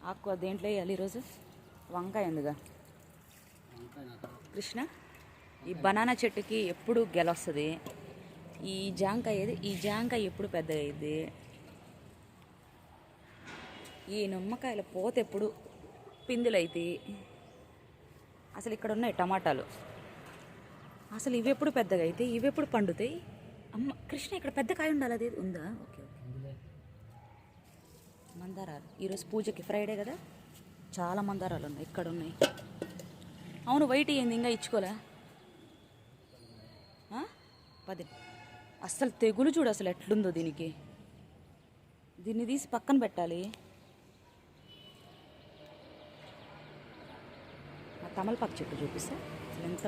ఆకు దేంట్లో వేయాలి ఈరోజు? వంకాయ ఉందిగా కృష్ణ. ఈ బనానా చెట్టుకి ఎప్పుడు గెలొస్తుంది. ఈ జాంకాయ ఏది, ఈ జాంకాయ ఎప్పుడు పెద్దగా అయ్యిద్ది. ఈ నిమ్మకాయల పూత ఎప్పుడు పిందులు అవుతాయి. అసలు ఇక్కడ ఉన్నాయి టమాటాలు, అసలు ఇవి ఎప్పుడు పెద్దగా అవుతాయి, ఇవి ఎప్పుడు పండుతాయి. అమ్మ కృష్ణ, ఇక్కడ పెద్ద కాయ ఉండాలి, అది ఉందా? Okay okay. మందారాలు ఈరోజు పూజకి ఫ్రైడే కదా, చాలా మందారాలు ఉన్నాయి, ఇక్కడ ఉన్నాయి. అవును, వైట్ ఏంది ఇంకా ఇచ్చుకోలే? 10. అస్సలు తెగులు చూడు అసలు ఎట్లుందో దీనికి. దీన్ని తీసి పక్కన పెట్టాలి. ఆ తమలపాకు చెట్టు చూపిస్తా అసలు ఎంత